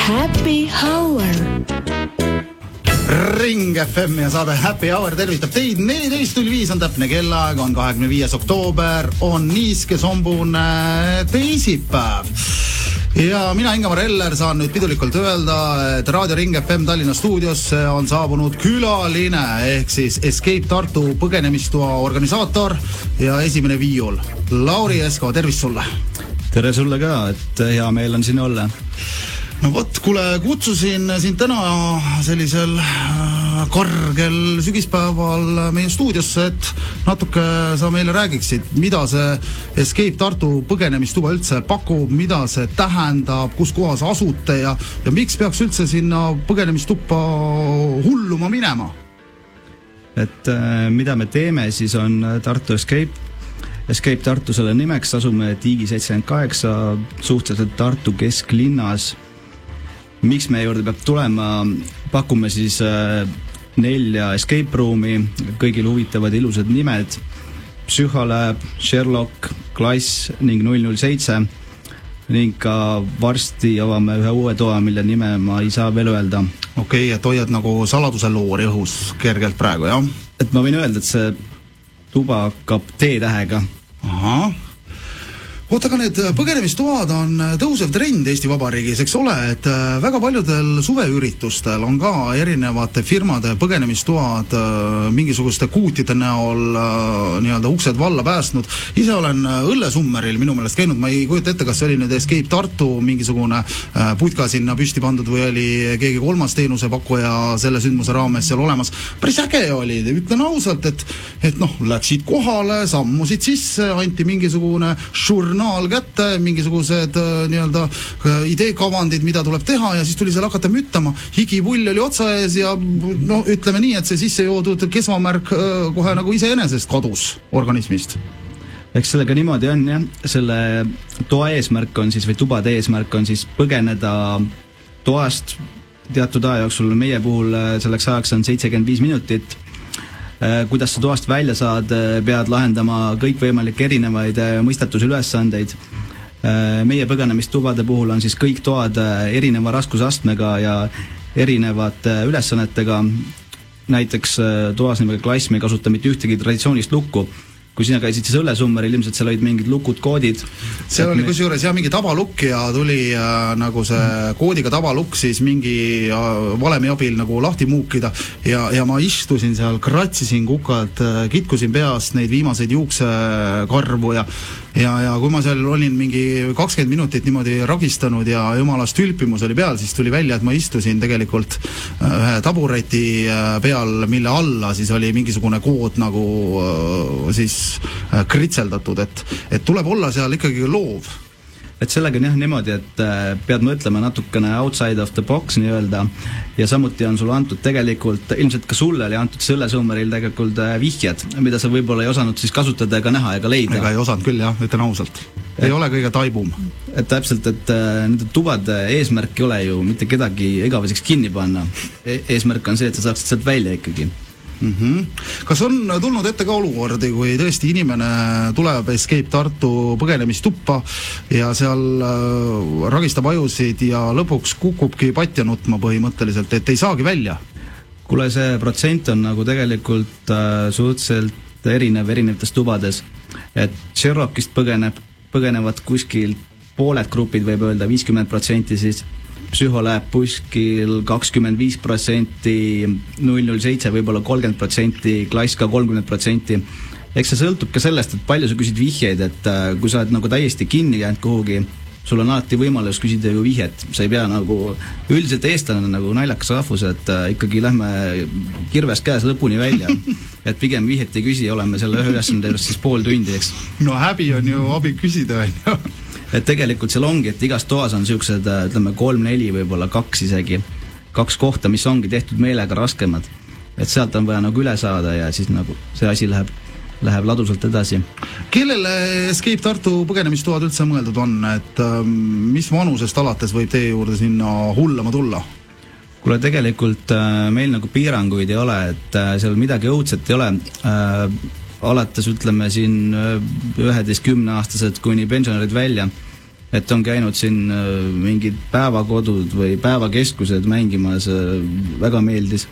Happy Hour. Ring FM ja saade Happy Hour tervitab teid. 14.05 on täpne kellaeg, on 25. oktoober, on niiske sombune teisipäev. Ja mina, Ingemar Eller, saan nüüd pidulikult öelda, et Raadio Ring FM Tallinna stuudiosse on saabunud külaline ehk siis Escape Tartu põgenemistoa organisaator ja esimene viiul. Lauri Esko, tervist sulle! Tere sulle ka, et hea meel on siin olla. No vot, kuule, kutsusin sind täna sellisel kargel sügispäeval meie stuudiosse, et natuke sa meile räägiksid, mida see Escape Tartu põgenemistuba üldse pakub, mida see tähendab, kus kohas asute ja miks peaks üldse sinna põgenemistuppa hulluma minema? Et mida me teeme, siis on Tartu Escape. Escape Tartu selle nimeks, asume Tiigi 78, suhteliselt Tartu kesklinnas. Miks me juurde peab tulema, pakume siis 4 escape ruumi, kõigil huvitavad ilusad nimed, Psühholab, Sherlock, Klass ning 007 ning ka varsti avame ühe uue toa, mille nime ma ei saa veel öelda. Okei, et hoiad nagu saladuse loori õhus kergelt praegu, jah? Et ma võin öelda, et see tuba hakkab T-tähega. Aha. Oota, aga need põgenemistoad on tõusev trend Eesti Vabariigis, eks ole, et väga paljudel suveüritustel on ka erinevate firmade põgenemistoad mingisuguste kuutide näol nii-öelda uksed valla päästnud. Ise olen Õllesummeril minu meelest käinud, ma ei kujuta ette, kas see oli nüüd Escape Tartu mingisugune putka sinna püsti pandud või oli keegi kolmas teenusepakkuja selle sündmuse raames seal olemas. Päris äge oli, ütlen ausalt, et läksid kohale, sammusid sisse, anti mingisugune žurnaal kätte, mingisugused nii-öelda ideekavandid, mida tuleb teha ja siis tuli seal hakata müttama. Higipull oli otsa ees ja ütleme nii, et see sisse joodud kesvamärk kohe nagu iseenesest kadus organismist. Eks sellega niimoodi on, jah. Selle toa eesmärk on siis, või tubade eesmärk on siis põgeneda toast teatud aja jooksul. Meie puhul selleks ajaks on 75 minutit. Kuidas sa toast välja saad, pead lahendama kõikvõimalikke erinevaid mõistatusülesandeid. Meie põgenemistubade puhul on siis kõik toad erineva raskusastmega ja erinevate ülesannetega. Näiteks toas nimega Klass me ei kasuta mitte ühtegi traditsioonist lukku. Kui sina käisid siis Õllesummeril, ilmselt seal olid mingid lukud, koodid. Seal oli kusjuures mingi tabalukk ja tuli nagu see koodiga tabalukk siis mingi valemi abil nagu lahti muukida ja ma istusin seal, kratsisin kukalt, kitkusin peast neid viimaseid juuksekarvu ja kui ma seal olin mingi 20 minutit niimoodi ragistanud ja jumalast ülpimus oli peal, siis tuli välja, et ma istusin tegelikult ühe tabureti peal, mille alla siis oli mingisugune kood nagu siis kritseldatud, et tuleb olla seal ikkagi loov. Et sellega on jah niimoodi, et pead mõtlema natukene outside of the box nii-öelda ja samuti on sulle antud tegelikult, ilmselt ka sulle oli antud Õllesummeril tegelikult vihjed, mida sa võib-olla ei osanud siis kasutada ega näha ega leida. Ega ei osanud küll, jah, ütlen ausalt. Ei ole kõige taibum. Et täpselt, et nende tubade eesmärk ei ole ju mitte kedagi igaveseks kinni panna. Eesmärk on see, et sa saaksid sealt välja ikkagi. Kas on tulnud ette ka olukordi, kui tõesti inimene tuleb Escape Tartu põgenemistuppa ja seal ragistab ajusid ja lõpuks kukubki patja nutma põhimõtteliselt, et ei saagi välja? Kuule, see protsent on nagu tegelikult suhteliselt erinevates tubades. Et Sherlockist põgenevad kuskil pooled grupid, võib öelda 50% siis Psühholab kuskil 25%, 007 võib-olla 30%, Klass ka 30%. Eks see sõltub ka sellest, et palju sa küsid vihjeid, et kui sa oled nagu täiesti kinni jäänud kuhugi, sul on alati võimalus küsida ju vihjet. Sa ei pea nagu üldiselt eestlane nagu naljakas rahvus, et ikkagi lähme kirves käes lõpuni välja. Et pigem vihjet ei küsi, oleme selle ühe ülesande siis pool tundi, eks. No häbi on ju abi küsida, on. Et tegelikult seal ongi, et igas toas on siuksed, ütleme 3-4 võib-olla 2 isegi, 2 kohta, mis ongi tehtud meelega raskemad. Et sealt on vaja nagu üle saada ja siis nagu see asi läheb ladusalt edasi. Kellele Escape Tartu põgenemistoad üldse mõeldud on, et mis vanusest alates võib teie juurde sinna hullama tulla? Kuule, tegelikult meil nagu piiranguid ei ole, et seal midagi õudset ei ole. Alates ütleme siin 11-10 aastased kuni pensionärid välja. et on käinud siin mingid päevakodud või päevakeskused mängimas, väga meeldis.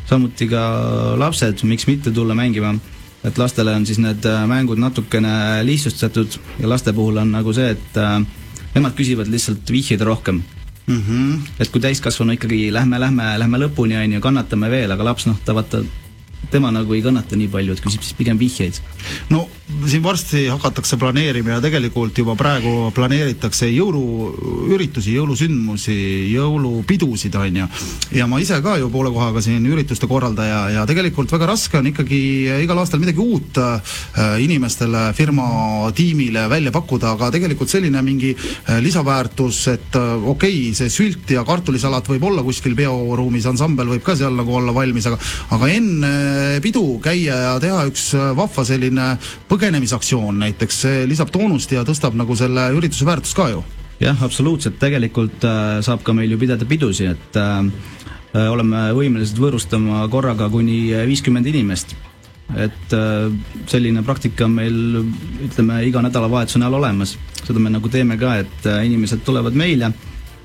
Samuti ka lapsed, miks mitte tulla mängima, et lastele on siis need mängud natukene lihtsustatud ja laste puhul on nagu see, et nemad küsivad lihtsalt vihjida rohkem. Et kui täiskasvanu ikkagi lähme lõpuni ja kannatame veel, aga laps tema nagu ei kannata nii palju, et küsib siis pigem vihjeid. No siin varsti hakatakse planeerima ja tegelikult juba praegu planeeritakse jõuluüritusi, jõulusündmusi, jõulupidusid on ja ma ise ka ju poole kohaga siin ürituste korraldaja ja tegelikult väga raske on ikkagi igal aastal midagi uut inimestele, firma tiimile välja pakkuda, aga tegelikult selline mingi lisaväärtus, et okei, see sült ja kartulisalat võib olla kuskil peoruumis, ansambel võib ka seal nagu olla valmis, aga enne pidu käia ja teha üks vahva selline põgenemisaktsioon näiteks, see lisab toonust ja tõstab nagu selle ürituse väärtust ka ju. Jah, absoluutselt, tegelikult saab ka meil ju pidada pidusi, et oleme võimelised võõrustama korraga kuni 50 inimest. Et selline praktika on meil, ütleme, iga nädalavahetuse näol olemas. Seda me nagu teeme ka, et inimesed tulevad meile,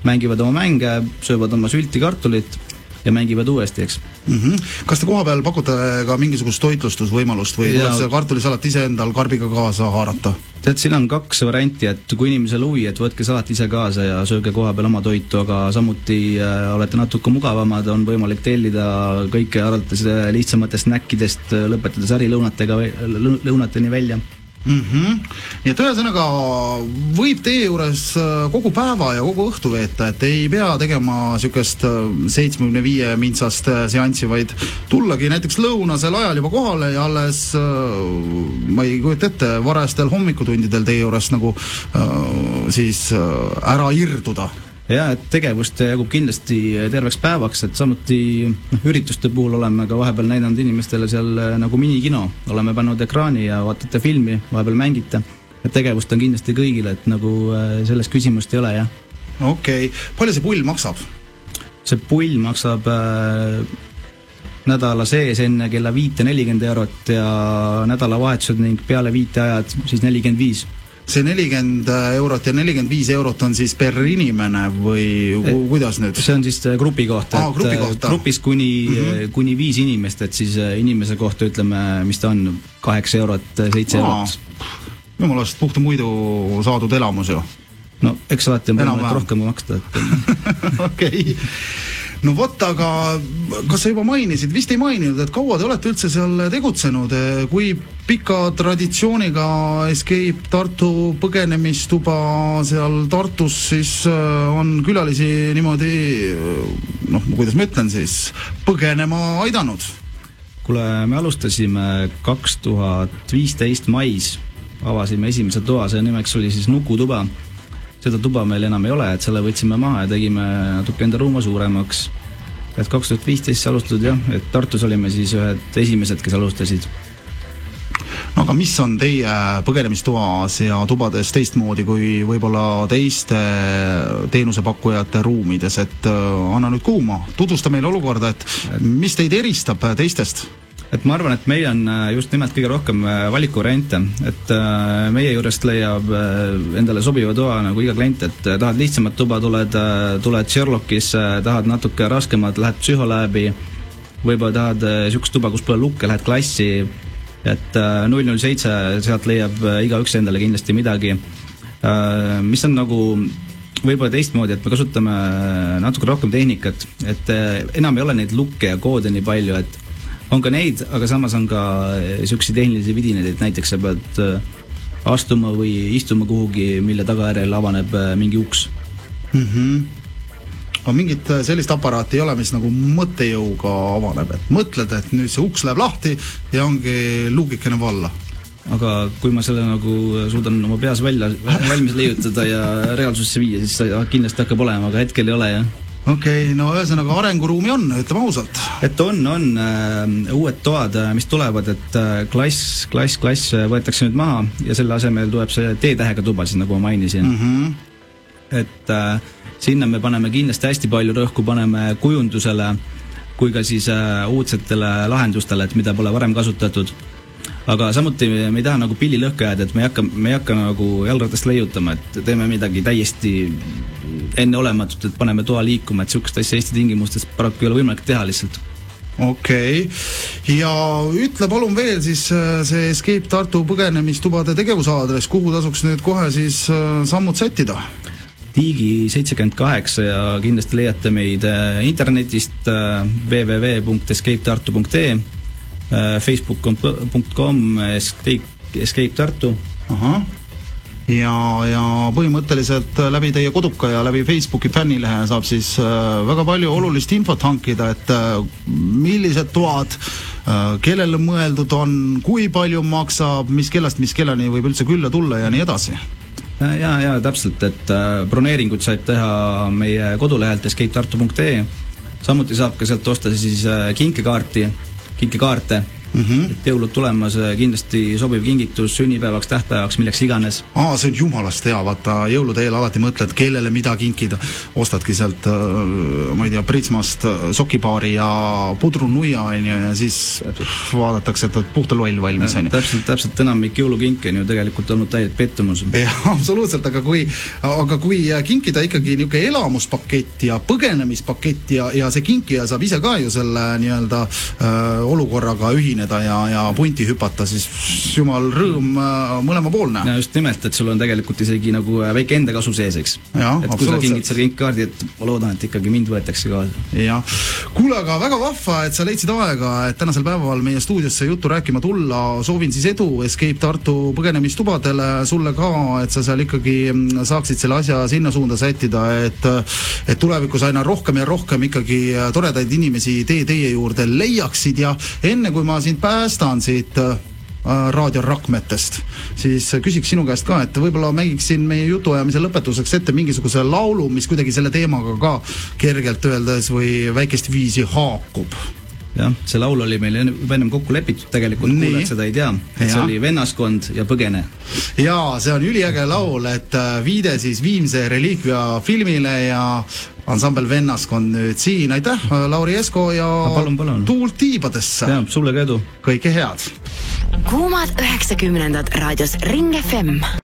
mängivad oma mänge, söövad oma sülti kartulit ja mängivad uuesti, eks. Kas te koha peal pakute ka mingisugust toitlustusvõimalust või tuleb see kartulisalat ise endal karbiga kaasa haarata? Tead, siin on 2 varianti, et kui inimesel huvi, et võtke salat ise kaasa ja sööge koha peal oma toitu, aga samuti olete natuke mugavamad, on võimalik tellida kõike arvates lihtsamatest näkkidest, lõpetades lõunateni välja. Nii et ühesõnaga võib teie juures kogu päeva ja kogu õhtu veeta, et ei pea tegema sükest 75 mintsast seanssi, vaid tullagi näiteks lõunasel ajal juba kohale ja alles, ma ei kujuta ette, varajastel hommikutundidel teie juures nagu siis ära irduda. Ja, et tegevust jagub kindlasti terveks päevaks, et samuti ürituste puhul oleme ka vahepeal näidanud inimestele seal nagu minikino. Oleme pannud ekraani ja vaatate filmi, vahepeal mängite. Et tegevust on kindlasti kõigile, et nagu sellest küsimust ei ole, jah. Okei. Palju see pull maksab? See pull maksab nädala sees enne kella 5:40 € ja nädalavahetused ning peale 5 ajad siis 45. See 40 € ja 45 € on siis per inimene või kuidas nüüd? See on siis grupi kohta, et grupis kuni 5 inimest, et siis inimese kohta ütleme, mis ta on, 8 €, 7 €. Jumalast puhta muidu saadud elamus ju. No eks alati on võimalik rohkem maksta. Okei. No vot, aga kas sa juba mainisid, vist ei maininud, et kaua te olete üldse seal tegutsenud, kui pika traditsiooniga Escape Tartu põgenemistuba seal Tartus siis on külalisi niimoodi, kuidas ma ütlen siis, põgenema aidanud? Kuule, me alustasime 2015 mais, avasime esimese toa, see nimeks oli siis Nukutuba. Seda tuba meil enam ei ole, et selle võtsime maha ja tegime natuke enda ruuma suuremaks. Et 2015 alustud, jah, et Tartus olime siis ühed esimesed, kes alustasid. No aga mis on teie põgenemistoas ja tubades teistmoodi kui võib-olla teiste teenusepakkujate ruumides, et anna nüüd kuuma, tutvusta meile olukorda, et mis teid eristab teistest? Et ma arvan, et meil on just nimelt kõige rohkem valikuvariante, et meie juurest leiab endale sobiva toa nagu iga klient, et tahad lihtsamat tuba, tuled Sherlockis, tahad natuke raskemat, lähed psühholääbi, võib-olla tahad sükst tuba, kus pole lukke, lähed klassi, et 007 sealt leiab igaüks endale kindlasti midagi, mis on nagu võib-olla teistmoodi, et me kasutame natuke rohkem tehnikat, et enam ei ole neid lukke ja koode nii palju, et on ka neid, aga samas on ka sükse tehnilisi vidineid, et näiteks sa pead astuma või istuma kuhugi, mille tagajärjel avaneb mingi uks. Aga mingit sellist aparaati ei ole, mis nagu mõttejõuga avaneb, et mõtled, et nüüd see uks läheb lahti ja ongi luugikene valla. Aga kui ma selle nagu suudan oma peas valmis leiutada ja reaalsusse viia, siis kindlasti hakkab olema, aga hetkel ei ole, jah. Okei, no ühesõnaga arenguruumi on, ütleme ausalt. Et on uued toad, mis tulevad, et klass võetakse nüüd maha ja selle asemel tuleb see T-tähega tuba, siis nagu ma mainisin. Et sinna me paneme kindlasti hästi palju rõhku, paneme kujundusele kui ka siis uudsetele lahendustele, et mida pole varem kasutatud. aga samuti me ei taha nagu pilli lõhka jääda, et me ei hakka nagu jalgratast leiutama, et teeme midagi täiesti enneolematut, et paneme toa liikuma, et sihukest asja Eesti tingimustes paraku ei ole võimalik teha lihtsalt. Okei. Ja ütle palun veel siis see Escape Tartu põgenemistubade tegevusaadress, kuhu tasuks nüüd kohe siis sammud sättida? Tiigi 78 ja kindlasti leiate meid internetist www.escapetartu.ee, facebook.com Escape Tartu. Aha. Ja põhimõtteliselt läbi teie koduka ja läbi Facebooki fännilehe saab siis väga palju olulist infot hankida, et millised toad, kellele mõeldud on, kui palju maksab, mis kellast mis kellani võib üldse külla tulla ja nii edasi. Ja täpselt, et broneeringut saab teha meie kodulehelt escapetartu.ee, samuti saab ka sealt osta siis kinkekaarte, et jõulud tulemas, kindlasti sobiv kingitus sünnipäevaks, tähtpäevaks, milleks iganes. See on jumalast hea, vaata jõulude eel alati mõtled, kellele mida kinkida. Ostadki sealt, ma ei tea, Pritsmast sokipaari ja pudrunuia ja siis vaadatakse, et puhta loll valmis. Täpselt enamik jõulukinke on ju tegelikult olnud täielik pettumus. Absoluutselt, aga kui kinkida ikkagi niuke elamuspaketti ja põgenemispakett ja see kinkija saab ise ka ju selle nii-öelda olukorraga ühine ja punti hüpata, siis jumal rõõm mõlemapoolne. Ja just nimelt, et sul on tegelikult isegi nagu väike enda kasu sees, eks. Et kui sa kingid selle kinkkaardi, et ma loodan, et ikkagi mind võetakse kaasa. Ja. Kuule, aga väga vahva, et sa leidsid aega, et tänasel päeval meie stuudiosse juttu rääkima tulla. Soovin siis edu Escape Tartu põgenemistubadele, sulle ka, et sa seal ikkagi saaksid selle asja sinna suunda sättida, et tulevikus aina rohkem ja rohkem ikkagi toredaid inimesi teie juurde leiaksid ja enne kui ma sind päästan siit raadiorakmetest, siis küsiks sinu käest ka, et võib-olla mängiksin meie jutuajamise lõpetuseks ette mingisuguse laulu, mis kuidagi selle teemaga ka kergelt öeldes või väikest viisi haakub. Jah, see laul oli meil ennem kokku lepitud, tegelikult kuuled seda ei tea, et see oli Vennaskond ja Põgene. Ja see on üliäge laul, et viide siis Viimse reliikvia filmile ja ansambel Vennaskond nüüd siin. Aitäh, Lauri Esko ja palun. Tuult tiibadesse. Ja, sulle ka edu. Kõike head. Kuumad 90-ndad raadios Ring FM.